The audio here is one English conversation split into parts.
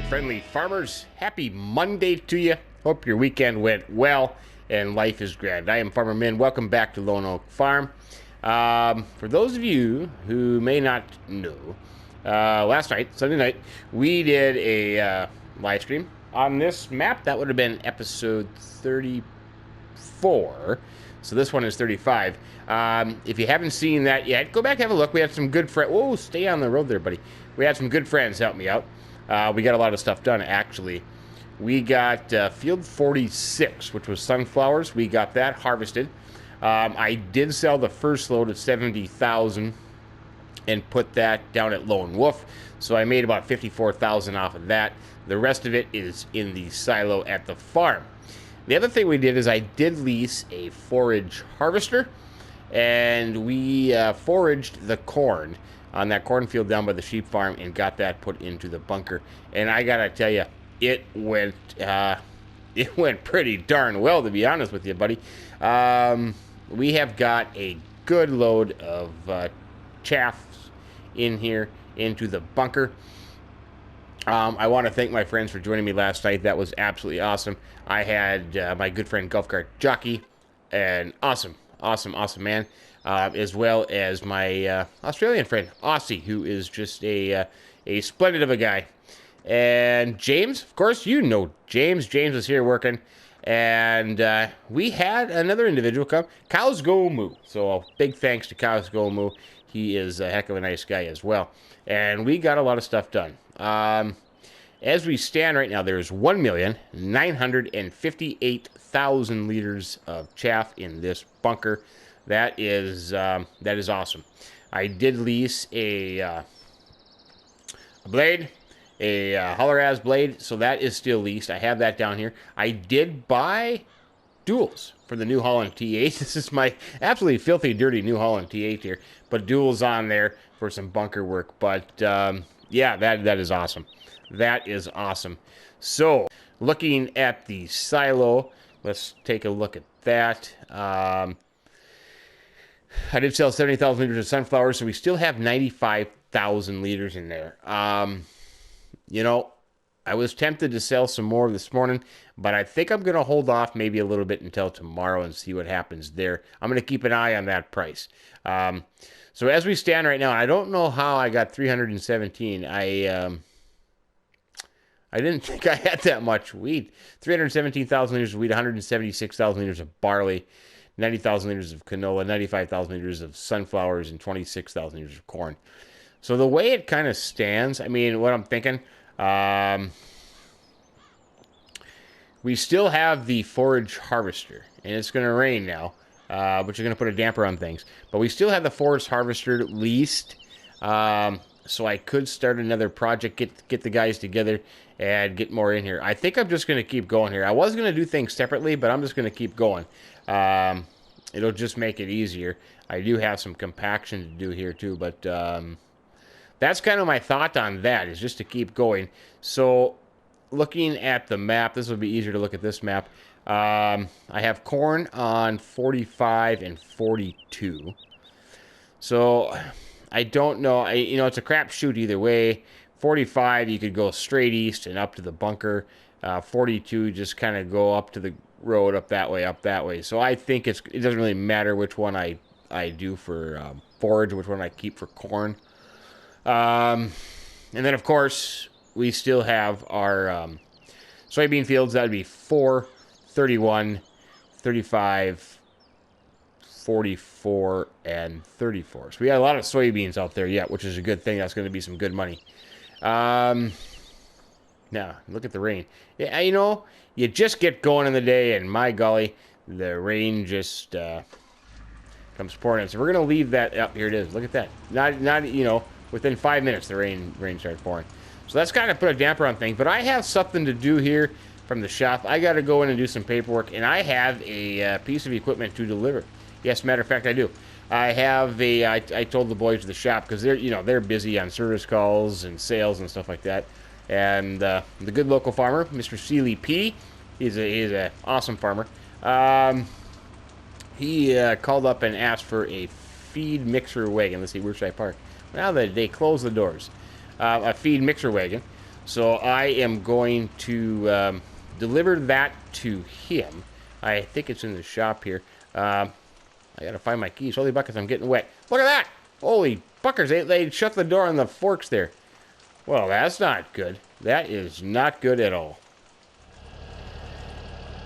friendly farmers. Happy Monday to you. Hope your weekend went well and life is grand. I am Farmer Minn. Welcome back to Lone Oak Farm. For those of you who may not know, last night, Sunday night, we did a live stream on this map. That would have been episode 34. So this one is 35. If you haven't seen that yet, go back and have a look. We had some good friends. Whoa, stay on the road there, buddy. We had some good friends help me out. We got a lot of stuff done, actually. We got field 46, which was sunflowers. We got that harvested. I did sell the first load of 70,000 and put that down at Lone Wolf. So I made about 54,000 off of that. The rest of it is in the silo at the farm. The other thing we did is I did lease a forage harvester, and we foraged the corn on that cornfield down by the sheep farm and got that put into the bunker. And I gotta tell you, it went pretty darn well, to be honest with you, buddy. We have got a good load of chaff in here into the bunker. I want to thank my friends for joining me last night. That was absolutely awesome. I had my good friend Golf Cart Jockey, an awesome man, as well as my Australian friend Aussie, who is just a splendid of a guy. And James, of course, you know James. James was here working, and we had another individual come, Cows Go Moo. So a big thanks to Cows Go Moo. He is a heck of a nice guy as well. And we got a lot of stuff done. As we stand right now, there's 1,958,000 liters of chaff in this bunker. That is awesome. I did lease a blade, a Holleraz blade, so that is still leased. I have that down here. I did buy duals for the New Holland T8. This is my absolutely filthy, dirty New Holland T8 here, but duals on there for some bunker work. But yeah, that is awesome. That is awesome. So, looking at the silo, let's take a look at that. I did sell 70,000 liters of sunflowers, so we still have 95,000 liters in there. You know, I was tempted to sell some more this morning, but I think I'm going to hold off maybe a little bit until tomorrow and see what happens there. I'm going to keep an eye on that price. So as we stand right now, I don't know how I got 317. I didn't think I had that much wheat. 317,000 liters of wheat, 176,000 liters of barley, 90,000 liters of canola, 95,000 liters of sunflowers, and 26,000 liters of corn. So the way it kind of stands, I mean, what I'm thinking, we still have the forage harvester, and it's going to rain now, which is going to put a damper on things. But we still have the forage harvester at least, so I could start another project, get the guys together, and get more in here. I think I'm just going to keep going here. I was going to do things separately, but I'm just going to keep going. It'll just make it easier. I do have some compaction to do here too, but that's kind of my thought on that, is just to keep going. So looking at the map, this will be easier to look at this map. I have corn on 45 and 42. So I don't know. It's a crapshoot either way. 45, you could go straight east and up to the bunker. 42, just kind of go up to the road, up that way. So I think it doesn't really matter which one I do for forage, which one I keep for corn. And then, of course, we still have our soybean fields. That would be 4, 31, 35, 44, and 34. So we got a lot of soybeans out there yet, which is a good thing. That's going to be some good money. Now, look at the rain. Yeah, you just get going in the day, and my golly, the rain just comes pouring in. So we're going to leave that up. Here it is. Look at that. Not within 5 minutes, the rain started pouring. So that's kind of put a damper on things. But I have something to do here from the shop. I got to go in and do some paperwork, and I have a piece of equipment to deliver. Yes, matter of fact, I do. I have I told the boys at the shop, because they're busy on service calls and sales and stuff like that. And the good local farmer, Mr. Seeley P, he's a awesome farmer. He called up and asked for a feed mixer wagon. Let's see, where should I park? Now that they close the doors, a feed mixer wagon. So I am going to deliver that to him. I think it's in the shop here. I gotta find my keys. Holy buckets, I'm getting wet. Look at that! Holy buckers, they shut the door on the forks there. Well, that's not good. That is not good at all.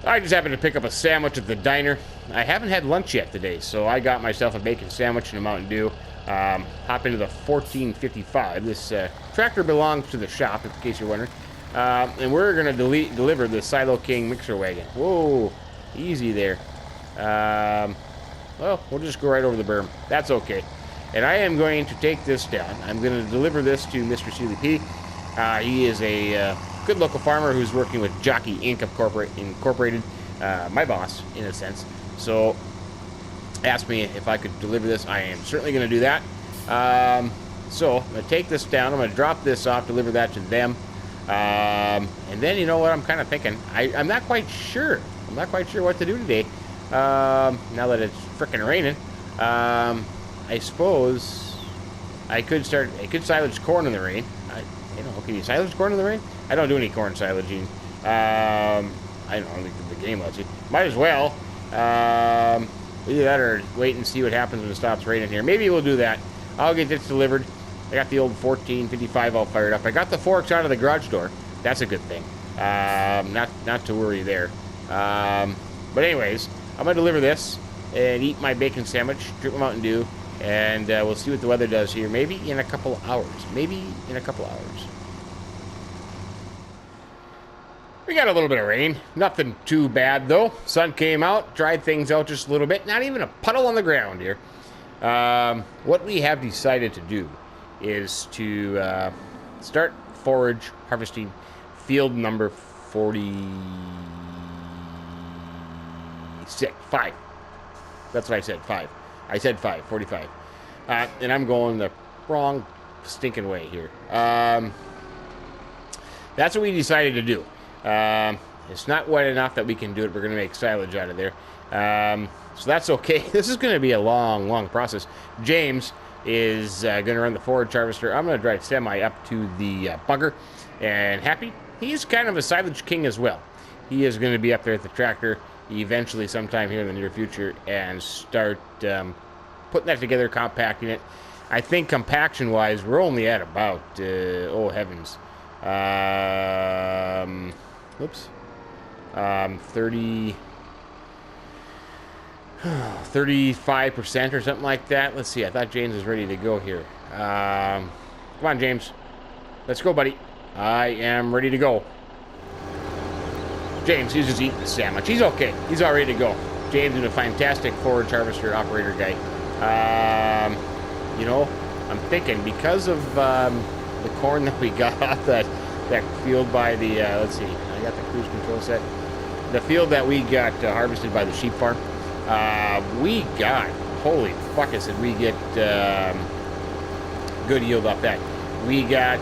I just happened to pick up a sandwich at the diner. I haven't had lunch yet today, so I got myself a bacon sandwich and a Mountain Dew. Hop into the 1455. This tractor belongs to the shop, in case you're wondering. And we're going to deliver the Silo King mixer wagon. Whoa, easy there. Well, we'll just go right over the berm. That's okay. And I am going to take this down. I'm going to deliver this to Mr. Sealy P. He is a good local farmer who's working with Jockey Inc. Incorporated, my boss, in a sense. So, asked me if I could deliver this. I am certainly going to do that. So, I'm going to take this down. I'm going to drop this off, deliver that to them. And then, you know what I'm kind of thinking? I'm not quite sure. I'm not quite sure what to do today. Now that it's frickin' raining. I suppose I could silage corn in the rain. Can you silage corn in the rain? I don't do any corn silaging. I don't think the game lets you. Might as well. Either that or wait and see what happens when it stops raining here. Maybe we'll do that. I'll get this delivered. I got the old 1455 all fired up. I got the forks out of the garage door. That's a good thing. Not to worry there. But anyways, I'm going to deliver this and eat my bacon sandwich, drink my Mountain Dew, and we'll see what the weather does here. Maybe in a couple hours. We got a little bit of rain. Nothing too bad, though. Sun came out, dried things out just a little bit. Not even a puddle on the ground here. What we have decided to do is to start forage harvesting field number 5. That's what I said, 5. I said 5, 45. And I'm going the wrong stinking way here. That's what we decided to do. It's not wet enough that we can do it. We're going to make silage out of there. So that's okay. This is going to be a long process. James is going to run the forage harvester. I'm going to drive semi up to the bunker. And Happy, he's kind of a silage king as well. He is going to be up there at the tractor eventually sometime here in the near future and start putting that together, compacting it. I think compaction-wise, we're only at about, oh heavens, 35% or something like that. Let's see, I thought James was ready to go here. Come on, James. Let's go, buddy. I am ready to go. James, he's just eating the sandwich. He's okay. He's all ready to go. James is a fantastic forage harvester operator guy. You know, I'm thinking because of the corn that we got off that field by the, let's see, I got the cruise control set. The field that we got harvested by the sheep farm, we got, holy buckets, did we get good yield off that. We got,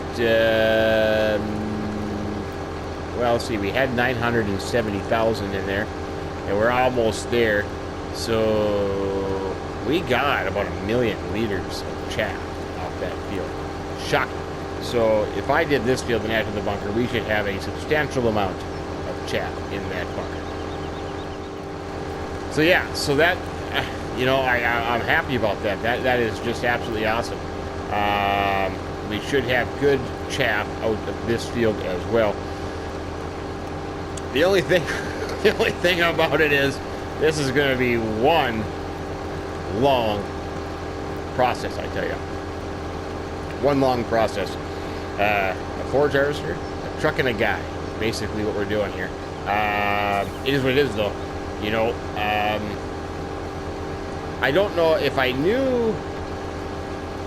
well, let's see, we had 970,000 in there, and we're almost there. So we got about 1 million liters of chaff off that field. Shocking. So if I did this field and add to the bunker, we should have a substantial amount of chaff in that bunker. So yeah, so that, you know, I'm happy about that. That is just absolutely awesome. We should have good chaff out of this field as well. The only thing about it is this is going to be one long process, I tell you. One long process. A forage harvester, a truck, and a guy. Basically, what we're doing here. It is what it is, though. You know, I don't know if I knew.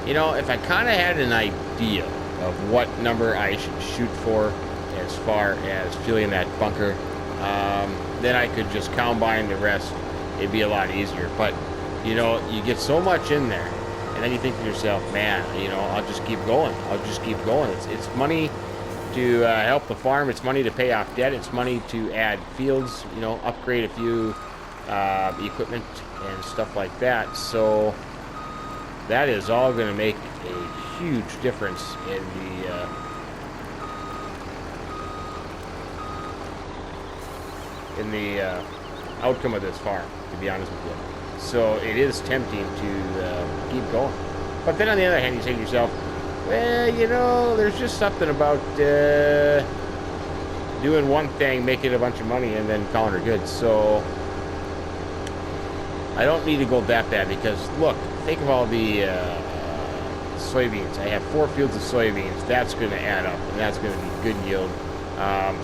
You know, if I kind of had an idea of what number I should shoot for as far as filling that bunker, then I could just combine the rest. It'd be a lot easier. But, you know, you get so much in there, and then you think to yourself, man, you know, I'll just keep going. It's money to help the farm. It's money to pay off debt. It's money to add fields, you know, upgrade a few equipment and stuff like that. So that is all going to make a huge difference in in the outcome of this farm, to be honest with you. So it is tempting to keep going. But then on the other hand, you say to yourself, well, you know, there's just something about doing one thing, making a bunch of money, and then calling her good. So I don't need to go that bad because, look, think of all the soybeans. I have 4 fields of soybeans. That's going to add up, and that's going to be good yield.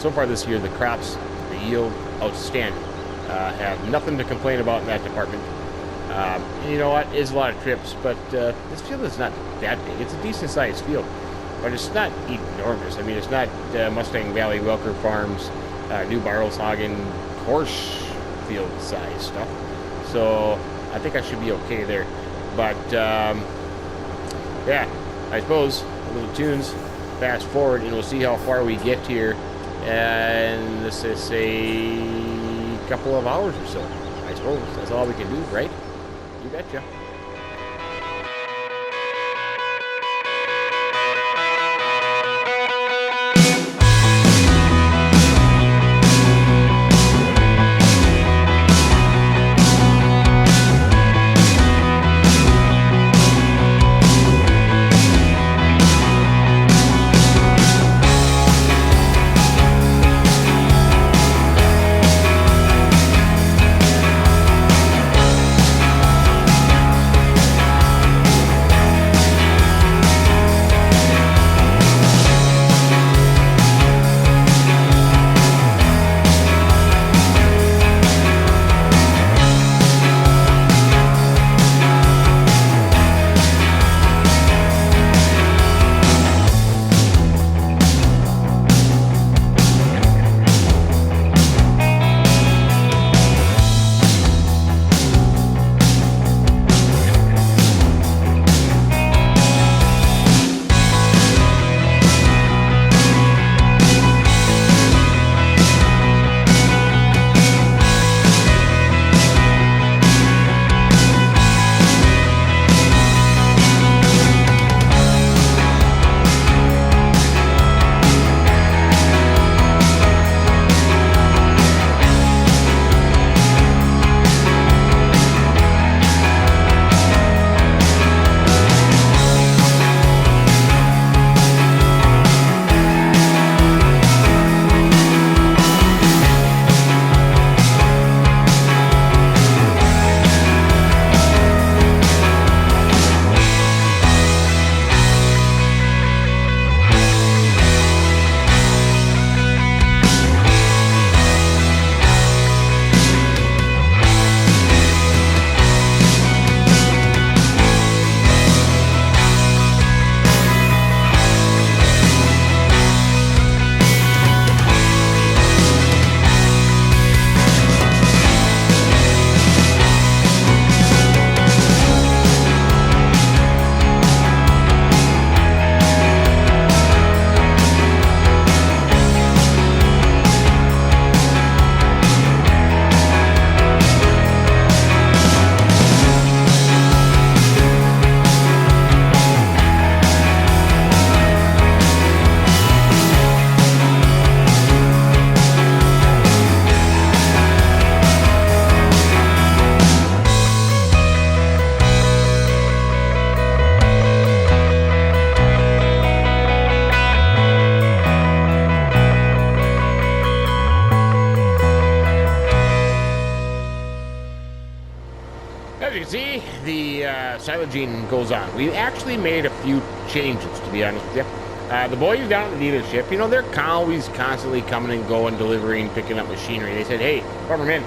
So far this year, the crops, the yield, outstanding. Have nothing to complain about in that department. And you know what? It's a lot of trips, but this field is not that big. It's a decent-sized field, but it's not enormous. I mean, it's not Mustang Valley, Welker Farms, New Bartleshagen, horse field size stuff. So I think I should be okay there. But yeah, I suppose a little tunes, fast forward, and we'll see how far we get here. And this is a couple of hours or so, I suppose. That's all we can do, right? You betcha. As you can see, the silaging goes on. We actually made a few changes, to be honest with you. The boys down at the dealership, you know, they're always constantly coming and going, delivering, picking up machinery. They said, hey, Farmer Minn,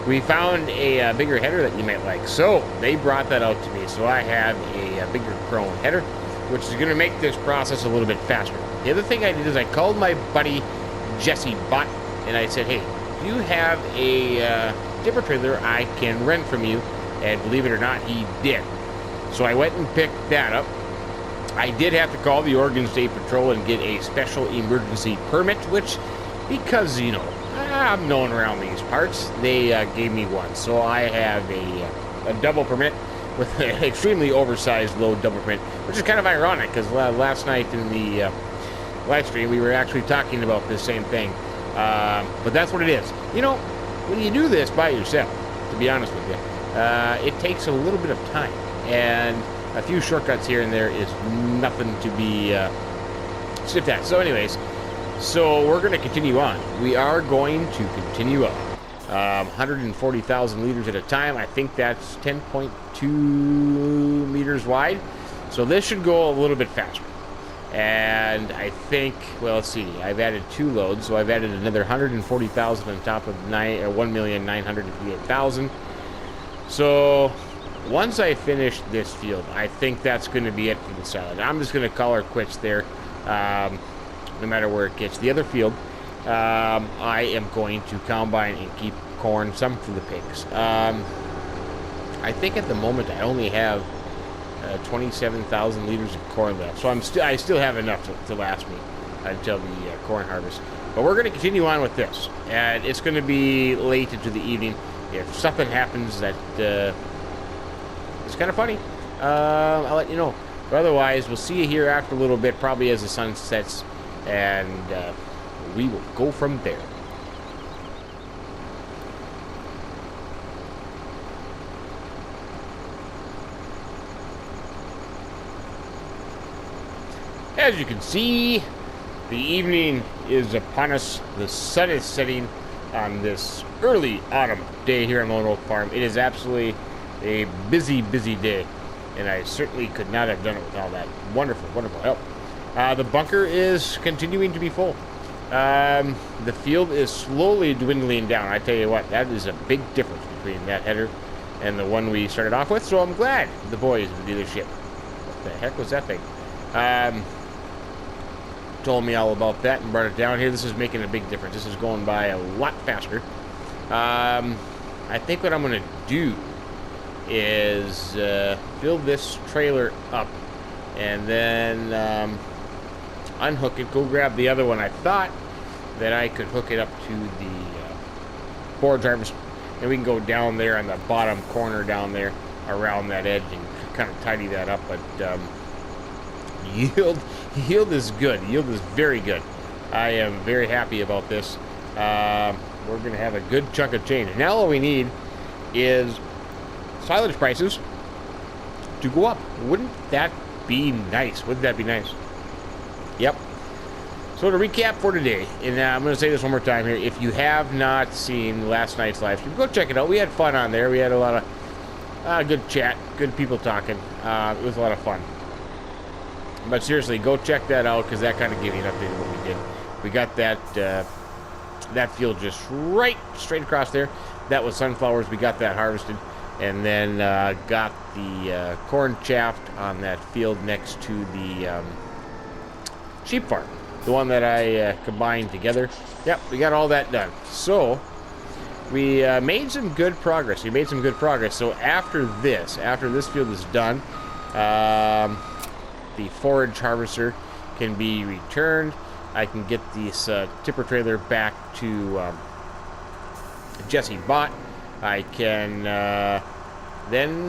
we found a bigger header that you might like. So they brought that out to me. So I have a bigger chrome header, which is going to make this process a little bit faster. The other thing I did is I called my buddy Jesse Butt, and I said, hey, do you have a dipper trailer I can rent from you? And believe it or not, he did. So I went and picked that up. I did have to call the Oregon State Patrol and get a special emergency permit, which, because, you know, I'm known around these parts, they gave me one. So I have a double permit with an extremely oversized load double permit, which is kind of ironic because last night in the live stream we were actually talking about this same thing. But that's what it is. You know, when you do this by yourself, to be honest with you, it takes a little bit of time. And a few shortcuts here and there is nothing to be sniffed at. So anyways, so we're going to continue on. We are going to continue on. 140,000 liters at a time. I think that's 10.2 meters wide. So this should go a little bit faster. And I think, well, let's see, I've added 2 loads, so I've added another 140,000 on top of 1,958,000. So once I finish this field, I think that's going to be it for the salad. I'm just going to call her quits there, no matter where it gets. The other field, I am going to combine and keep corn, some for the pigs. I think at the moment I only have 27,000 liters of corn left, so I still have enough to last me until the corn harvest. But we're going to continue on with this, and it's going to be late into the evening. If something happens that is kind of funny, I'll let you know. But otherwise, we'll see you here after a little bit, probably as the sun sets, and we will go from there. As you can see, the evening is upon us. The sun is setting on this early autumn day here on Lone Oak Farm. It is absolutely a busy, busy day, and I certainly could not have done it without that wonderful, wonderful help. The bunker is continuing to be full. The field is slowly dwindling down. I tell you what, that is a big difference between that header and the one we started off with, so I'm glad the boys of the dealership. What the heck was that thing? Told me all about that and brought it down here. This is making a big difference. This is going by a lot faster. I think what I'm going to do is fill this trailer up and then unhook it, go grab the other one. I thought that I could hook it up to the forage harvest, and we can go down there on the bottom corner down there around that edge and kind of tidy that up. But yield is good. Yield is very good. I am very happy about this. We're going to have a good chunk of change. Now all we need is silage prices to go up. Wouldn't that be nice? Wouldn't that be nice? Yep. So to recap for today, and I'm going to say this one more time here. If you have not seen last night's live stream, go check it out. We had fun on there. We had a lot of good chat, good people talking. It was a lot of fun. But seriously, go check that out, because that kind of gave you an update of what we did. We got that field just straight across there. That was sunflowers. We got that harvested, and then got the corn chaff on that field next to the sheep farm, the one that I combined together. Yep, we got all that done. So we made some good progress. So after this field is done, the forage harvester can be returned. I can get this tipper trailer back to Jesse Bott. I can then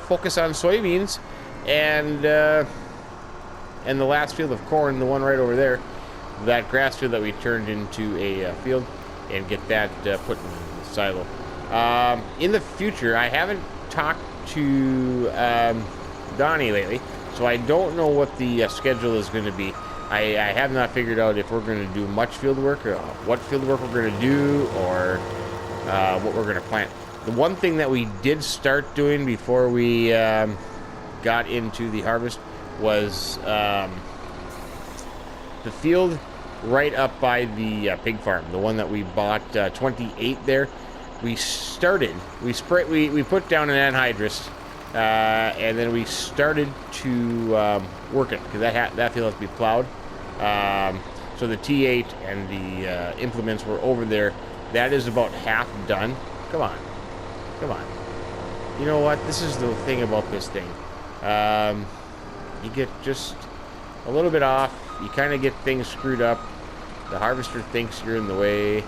focus on soybeans and the last field of corn, the one right over there, that grass field that we turned into a field, and get that put in the silo. In the future, I haven't talked to Donnie lately, so I don't know what the schedule is going to be. I have not figured out if we're going to do much field work, or what field work we're going to do, or what we're going to plant. The one thing that we did start doing before we got into the harvest was the field right up by the pig farm, the one that we bought 28 there. We put down an anhydrous, and then we started to work it, because that field has to be plowed. So the T8 and the implements were over there. That is about half done. Come on. You know what? This is the thing about this thing. You get just a little bit off. You kind of get things screwed up. The harvester thinks you're in the way.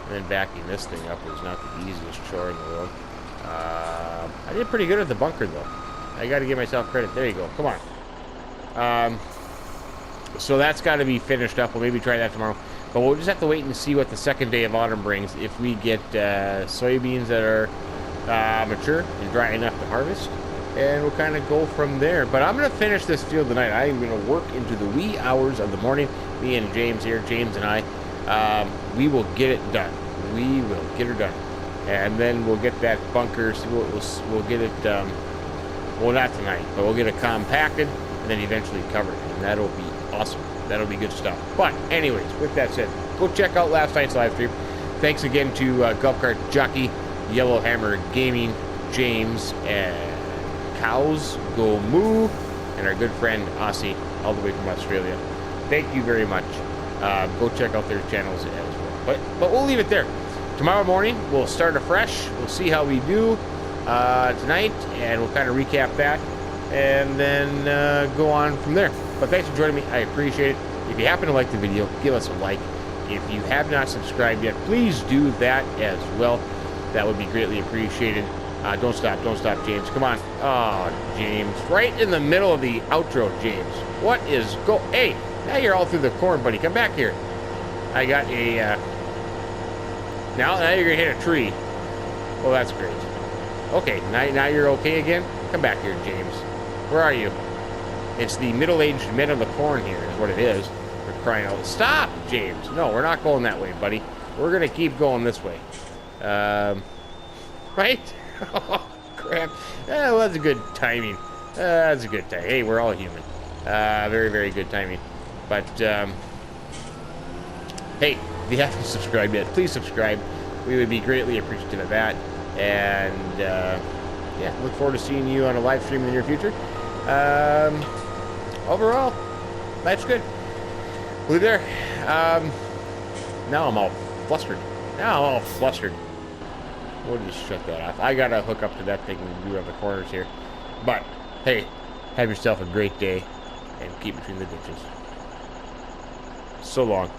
And then backing this thing up is not the easiest chore in the world. I did pretty good at the bunker, though. I got to give myself credit. There you go. Come on. So that's got to be finished up. We'll maybe try that tomorrow. But we'll just have to wait and see what the second day of autumn brings. If we get soybeans that are mature and dry enough to harvest. And we'll kind of go from there. But I'm going to finish this field tonight. I'm going to work into the wee hours of the morning. Me and James here, James and I, we will get it done. We will get her done. And then we'll get that bunker. We'll get it, well, not tonight, but we'll get it compacted and then eventually covered. And that'll be awesome. That'll be good stuff. But anyways, with that said, go check out last night's live stream. Thanks again to Golf Cart Jockey, Yellowhammer Gaming, James, and Cows Go Moo, and our good friend Aussie, all the way from Australia. Thank you very much. Go check out their channels as well. But we'll leave it there. Tomorrow morning, we'll start afresh. We'll see how we do tonight, and we'll kind of recap that, and then go on from there. But thanks for joining me. I appreciate it. If you happen to like the video, give us a like. If you have not subscribed yet, please do that as well. That would be greatly appreciated. Don't stop, James. Come on. Oh, James. Right in the middle of the outro, James. What is Hey, now you're all through the corn, buddy. Come back here. I got a... Now you're going to hit a tree. Well, that's great. Okay, now you're okay again? Come back here, James. Where are you? It's the middle-aged men of the corn here is what it is. We're crying out. Stop, James. No, we're not going that way, buddy. We're going to keep going this way. Right? Oh, crap. Well, that's a good timing. That's a good time. Hey, we're all human. Very, very good timing. But, hey, if you haven't subscribed yet, please subscribe. We would be greatly appreciative of that. And, yeah, look forward to seeing you on a live stream in the near future. Overall, life's good. We'll leave there. Now I'm all flustered. We'll just shut that off. I gotta hook up to that thing when we do have the corners here. But, hey, have yourself a great day and keep between the ditches. So long.